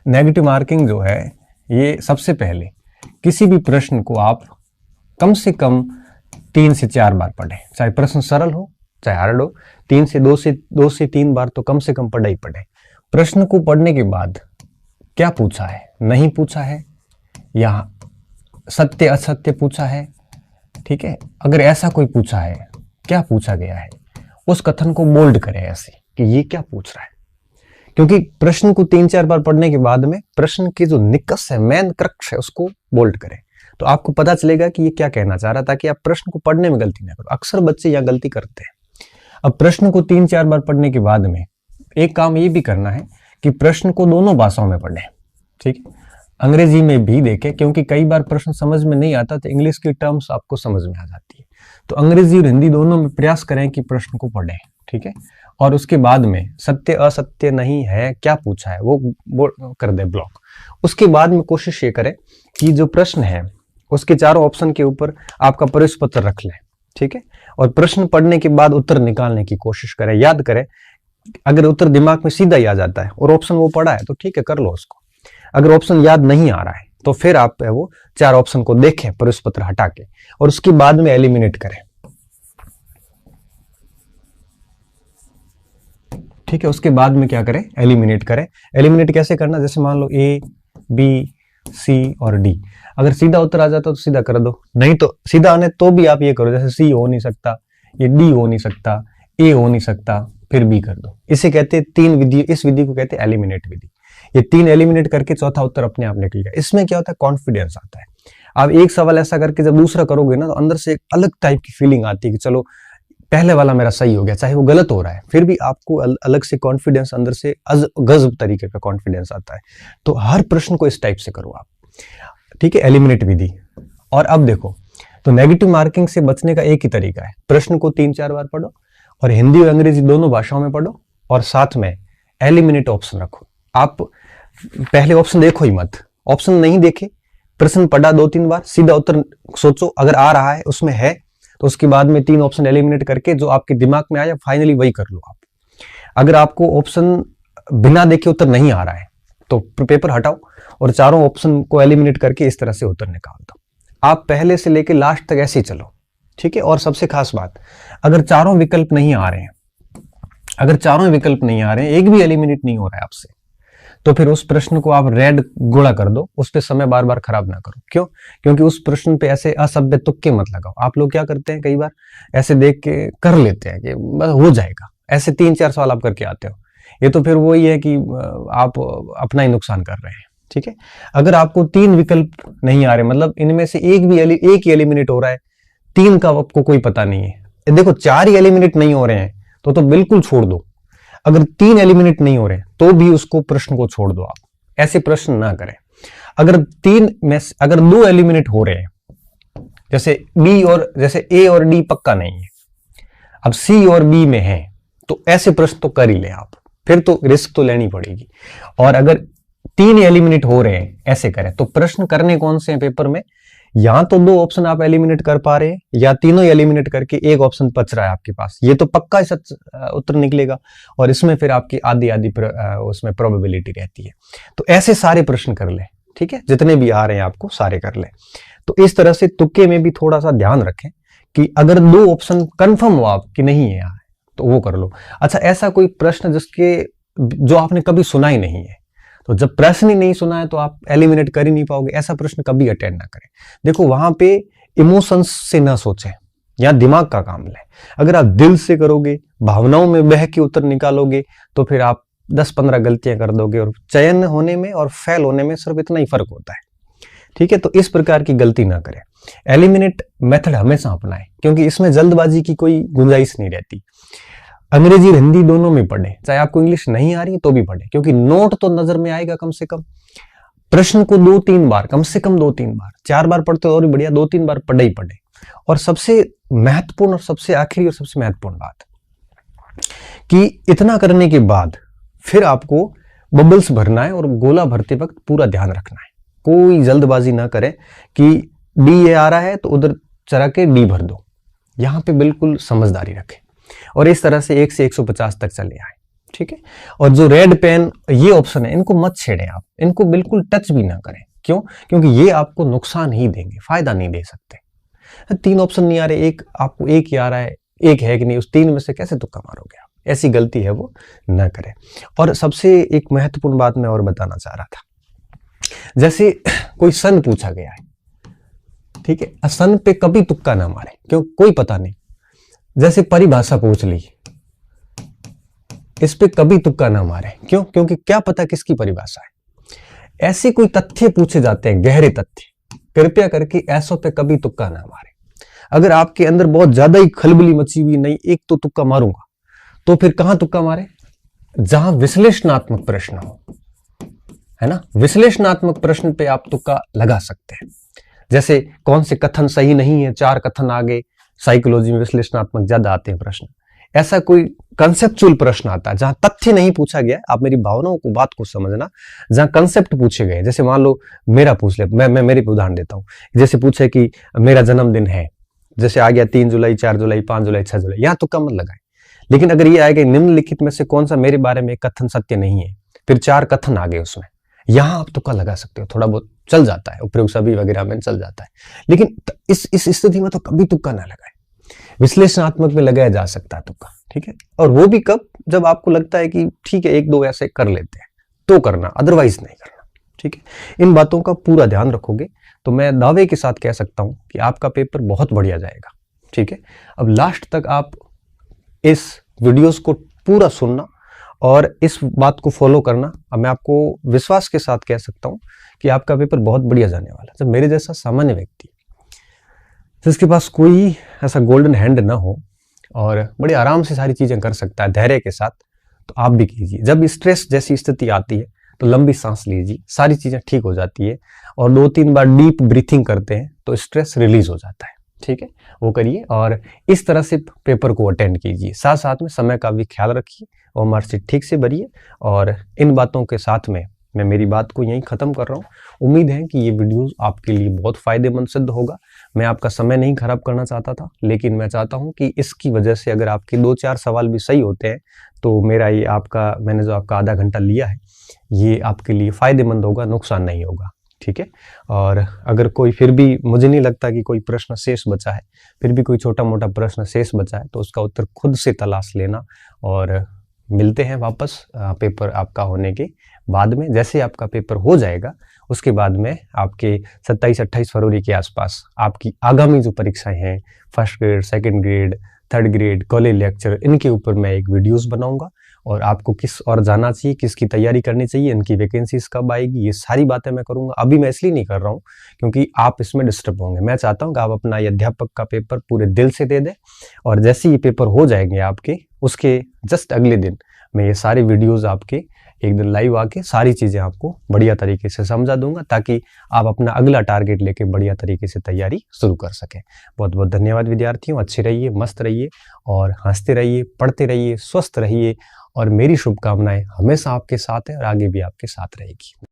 Negative marking जो है ये सबसे पहले किसी भी प्रश्न को आप कम से कम 3 से 4 बार पढ़ें, चाहे प्रश्न सरल हो चाहे हार्ड हो, 2 से 3 बार तो कम से कम पढ़े ही पढ़े। प्रश्न को पढ़ने के बाद क्या पूछा है, नहीं पूछा है, या सत्य असत्य पूछा है, ठीक है, अगर ऐसा कोई पूछा है, क्या पूछा गया है, उस कथन को बोल्ड करें ऐसे कि ये क्या पूछ रहा है। क्योंकि प्रश्न को 3-4 बार पढ़ने के बाद में प्रश्न के जो निकष है, मेन क्रक्स है, उसको बोल्ड करें, तो आपको पता चलेगा कि ये क्या कहना चाह रहा था, ताकि आप प्रश्न को पढ़ने में गलती ना करो। अक्सर बच्चे यहाँ गलती करते हैं। अब प्रश्न को 3-4 बार पढ़ने के बाद में एक काम ये भी करना है कि प्रश्न को दोनों भाषाओं में पढ़ें, ठीक है, अंग्रेजी में भी देखें, क्योंकि कई बार प्रश्न समझ में नहीं आता तो इंग्लिश की टर्म्स आपको समझ में आ जाती है। तो अंग्रेजी और हिंदी दोनों में प्रयास करें कि प्रश्न को पढ़ें, ठीक है, और उसके बाद में सत्य असत्य नहीं है, क्या पूछा है वो कर दे ब्लॉक। उसके बाद में कोशिश ये करें कि जो प्रश्न है उसके चारों ऑप्शन के ऊपर आपका प्रवेश पत्र रख लें, ठीक है, और प्रश्न पढ़ने के बाद उत्तर निकालने की कोशिश करें। याद करें, अगर उत्तर दिमाग में सीधा ही आ जाता है और ऑप्शन वो पढ़ा है तो ठीक है, कर लो उसको। अगर ऑप्शन याद नहीं आ रहा है तो फिर आप वो 4 ऑप्शन को देखें प्रवेश पत्र हटा के, और उसके बाद में एलिमिनेट करें, ठीक है। उसके बाद में क्या करें, एलिमिनेट करें। एलिमिनेट कैसे करना, जैसे मान लो ए बी सी और डी, अगर सीधा उत्तर आ जाता तो सीधा कर दो, नहीं तो सीधा आने तो भी आप ये करो, जैसे सी हो नहीं सकता, ये डी हो नहीं सकता, ए हो नहीं सकता, फिर बी कर दो। इसे कहते हैं 3 विधि, इस विधि को कहते हैं एलिमिनेट विधि। ये 3 एलिमिनेट करके चौथा उत्तर अपने आप निकल गया। इसमें क्या होता है, कॉन्फिडेंस आता है। आप एक सवाल ऐसा करके जब दूसरा करोगे ना, तो अंदर से एक अलग टाइप की फीलिंग आती है कि चलो पहले वाला मेरा सही हो गया, चाहे वो गलत हो रहा है, फिर भी आपको अलग से कॉन्फिडेंस, अंदर से गजब तरीके का कॉन्फिडेंस आता है। तो हर प्रश्न को इस टाइप से करो आप, ठीक है, एलिमिनेट विधि। और अब देखो, तो नेगेटिव मार्किंग से बचने का एक ही तरीका है, प्रश्न को 3-4 बार पढ़ो और हिंदी और अंग्रेजी दोनों भाषाओं में पढ़ो, और साथ में एलिमिनेट ऑप्शन रखो। आप पहले ऑप्शन देखो ही मत, ऑप्शन नहीं देखे, प्रश्न पढ़ा 2-3 बार, सीधा उत्तर सोचो, अगर आ रहा है उसमें है तो उसके बाद में 3 ऑप्शन एलिमिनेट करके जो आपके दिमाग में आया फाइनली वही कर लो आप। अगर आपको ऑप्शन बिना देखे उत्तर नहीं आ रहा है तो पेपर हटाओ और चारों ऑप्शन को एलिमिनेट करके इस तरह से उत्तर निकाल दो। आप पहले से लेके लास्ट तक ऐसे ही चलो, ठीक है। और सबसे खास बात, अगर चारों विकल्प नहीं आ रहे हैं, अगर चारों विकल्प नहीं आ रहे हैं, एक भी एलिमिनेट नहीं हो रहा है आपसे, तो फिर उस प्रश्न को आप रेड गोला कर दो, उस पे समय बार बार खराब ना करो। क्यों? क्योंकि उस प्रश्न पे ऐसे असभ्य तुक्के मत लगाओ। आप लोग क्या करते हैं, कई बार ऐसे देख के कर लेते हैं कि बस हो जाएगा, ऐसे 3-4 सवाल आप करके आते हो, ये तो फिर वही है कि आप अपना ही नुकसान कर रहे हैं, ठीक है। अगर आपको 3 विकल्प नहीं आ रहे, मतलब इनमें से एक ही एलिमिनेट हो रहा है, 3 का आपको कोई पता नहीं है, देखो 4 ही एलिमिनेट नहीं हो रहे हैं तो बिल्कुल छोड़ दो। अगर 3 एलिमिनेट नहीं हो रहे तो भी उसको प्रश्न को छोड़ दो, आप ऐसे प्रश्न ना करें। अगर 2 एलिमिनेट हो रहे हैं, जैसे ए और डी पक्का नहीं है, अब सी और बी में है, तो ऐसे प्रश्न तो कर ही ले आप, फिर तो रिस्क तो लेनी पड़ेगी। और अगर 3 एलिमिनेट हो रहे हैं, ऐसे करें। तो प्रश्न करने कौन से हैं पेपर में, या तो 2 ऑप्शन आप एलिमिनेट कर पा रहे हैं, या तीनों एलिमिनेट करके एक ऑप्शन बच रहा है आपके पास, ये तो पक्का सच उत्तर निकलेगा, और इसमें फिर आपकी आधी उसमें प्रोबेबिलिटी रहती है। तो ऐसे सारे प्रश्न कर ले, ठीक है, जितने भी आ रहे हैं आपको सारे कर ले। तो इस तरह से तुक्के में भी थोड़ा सा ध्यान रखें कि अगर 2 ऑप्शन कंफर्म हो आप कि नहीं है यार, तो वो कर लो। अच्छा, ऐसा कोई प्रश्न जो आपने कभी सुना ही नहीं है, तो जब प्रश्न ही नहीं सुना है तो आप एलिमिनेट कर ही नहीं पाओगे। ऐसा प्रश्न कभी अटेंड ना करें। देखो, वहां पे इमोशंस से ना सोचें, या दिमाग का काम लें। अगर आप दिल से करोगे, भावनाओं में बह के उत्तर निकालोगे, तो फिर आप 10-15 गलतियां कर दोगे, और चयन होने में और फेल होने में सिर्फ इतना ही फर्क होता है, ठीक है। तो इस प्रकार की गलती ना करें। एलिमिनेट मेथड हमेशा अपनाएं, क्योंकि इसमें जल्दबाजी की कोई गुंजाइश नहीं रहती। अंग्रेजी और हिंदी दोनों में पढ़े, चाहे आपको इंग्लिश नहीं आ रही तो भी पढ़े, क्योंकि नोट तो नजर में आएगा कम से कम। प्रश्न को 2-3 बार, कम से कम 2-3 बार, 4 बार पढ़ते हो और भी बढ़िया, 2-3 बार पढ़े ही पढ़े। और सबसे महत्वपूर्ण और सबसे आखिरी और सबसे महत्वपूर्ण बात कि इतना करने के बाद फिर आपको बबल्स भरना है, और गोला भरते वक्त पूरा ध्यान रखना है, कोई जल्दबाजी ना करें कि डी ये आ रहा है तो उधर चला के डी भर दो। यहां पे बिल्कुल समझदारी रखें, और इस तरह से 1 से 150 तक चले आए। ठीक है। और जो रेड पेन ये ऑप्शन है, इनको मत छेड़ें आप, इनको बिल्कुल टच भी ना करें। क्यों? क्योंकि ये आपको नुकसान ही देंगे, फायदा नहीं दे सकते। 3 ऑप्शन नहीं आ रहे, एक आपको एक ही आ रहा है, एक है कि नहीं, उस 3 में से कैसे तुक्का मारोगे आप? ऐसी गलती है वो ना करें। और सबसे एक महत्वपूर्ण बात मैं और बताना चाह रहा था, जैसे कोई सन पूछा गया है, ठीक है, सन पे कभी तुक्का ना मारे, क्यों? कोई पता नहीं। जैसे परिभाषा पूछ ली, इस पे कभी तुक्का ना मारे। क्यों? क्योंकि क्या पता किसकी परिभाषा है। ऐसे कोई तथ्य पूछे जाते हैं, गहरे तथ्य, कृपया करके ऐसों पे कभी तुक्का ना मारे। अगर आपके अंदर बहुत ज्यादा ही खलबली मची हुई, नहीं एक तो तुक्का मारूंगा, तो फिर कहां तुक्का मारे? जहां विश्लेषणात्मक प्रश्न हो, है ना। विश्लेषणात्मक प्रश्न पे आप तुक्का लगा सकते हैं। जैसे कौन से कथन सही नहीं है, 4 कथन आगे, साइकोलॉजी में विश्लेषणात्मक ज्यादा आते हैं प्रश्न। ऐसा कोई कंसेप्चुअल प्रश्न आता है जहां तथ्य नहीं पूछा गया, आप मेरी भावनाओं को, बात को समझना, जहां कंसेप्ट पूछे गए। जैसे मान लो मेरा पूछ ले, मैं मेरे पे उदाहरण देता हूं। जैसे पूछे कि मेरा जन्मदिन है, जैसे आ गया 3 जुलाई, 4 जुलाई, 5 जुलाई, 6 जुलाई, यहां तुक्का मत लगाए। लेकिन अगर ये आएगा निम्नलिखित में से कौन सा मेरे बारे में कथन सत्य नहीं है, फिर 4 कथन आ गए उसमें, यहां आप तुक्का लगा सकते हो, थोड़ा बहुत चल जाता है, उपयोग सभी वगैरह में चल जाता है। लेकिन इस स्थिति में तो कभी तुक्का ना लगाए। विश्लेषणात्मक में लगाया जा सकता है तुक्का, ठीक है। और वो भी कब? जब आपको लगता है कि ठीक है, 1-2 ऐसे कर लेते हैं तो करना, अदरवाइज नहीं करना, ठीक है। इन बातों का पूरा ध्यान रखोगे तो मैं दावे के साथ कह सकता हूं कि आपका पेपर बहुत बढ़िया जाएगा, ठीक है। अब लास्ट तक आप इस वीडियोस को पूरा सुनना और इस बात को फॉलो करना। अब मैं आपको विश्वास के साथ कह सकता हूं कि आपका पेपर बहुत बढ़िया जाने वाला है। जब मेरे जैसा सामान्य व्यक्ति जिसके पास कोई ऐसा गोल्डन हैंड ना हो और बड़े आराम से सारी चीजें कर सकता है धैर्य के साथ, तो आप भी कीजिए। जब स्ट्रेस जैसी स्थिति आती है तो लंबी सांस लीजिए, सारी चीजें ठीक हो जाती है। और 2-3 बार डीप ब्रीथिंग करते हैं तो स्ट्रेस रिलीज हो जाता है, ठीक है। वो करिए और इस तरह से पेपर को अटेंड कीजिए। साथ साथ में समय का भी ख्याल रखिए और मार्कशीट ठीक से भरिए। और इन बातों के साथ में मैं मेरी बात को यहीं खत्म कर रहा हूँ। उम्मीद है कि ये वीडियो आपके लिए बहुत फायदेमंद सिद्ध होगा। मैं आपका समय नहीं खराब करना चाहता था, लेकिन मैं चाहता हूँ कि इसकी वजह से अगर आपके 2-4 सवाल भी सही होते हैं तो मेरा ये मैंने जो आपका आधा घंटा लिया है, ये आपके लिए फायदेमंद होगा, नुकसान नहीं होगा, ठीक है। और अगर कोई फिर भी, मुझे नहीं लगता कि कोई प्रश्न शेष बचा है, फिर भी कोई छोटा मोटा प्रश्न शेष बचा है तो उसका उत्तर खुद से तलाश लेना। और मिलते हैं वापस पेपर आपका होने के बाद में। जैसे आपका पेपर हो जाएगा उसके बाद में आपके 27-28 फरवरी के आसपास आपकी आगामी जो परीक्षाएं हैं, first grade, second grade, third grade, college lecture, इनके ऊपर मैं एक वीडियोस बनाऊंगा। और आपको किस और जाना चाहिए, किसकी तैयारी करनी चाहिए, इनकी वैकेंसीज कब आएगी, ये सारी बातें मैं करूंगा। अभी मैं इसलिए नहीं कर रहा हूँ क्योंकि आप इसमें डिस्टर्ब होंगे। मैं चाहता हूँ कि आप अपना ये अध्यापक का पेपर पूरे दिल से दे दें और जैसे ये पेपर हो जाएंगे आपके, उसके जस्ट अगले दिन मैं ये सारे वीडियोज आपके एक दिन लाइव आके सारी चीजें आपको बढ़िया तरीके से समझा दूंगा, ताकि आप अपना अगला टारगेट लेके बढ़िया तरीके से तैयारी शुरू कर सकें। बहुत बहुत धन्यवाद विद्यार्थियों। अच्छे रहिए, मस्त रहिए और हंसते रहिए, पढ़ते रहिए, स्वस्थ रहिए और मेरी शुभकामनाएं हमेशा आपके साथ है और आगे भी आपके साथ रहेगी।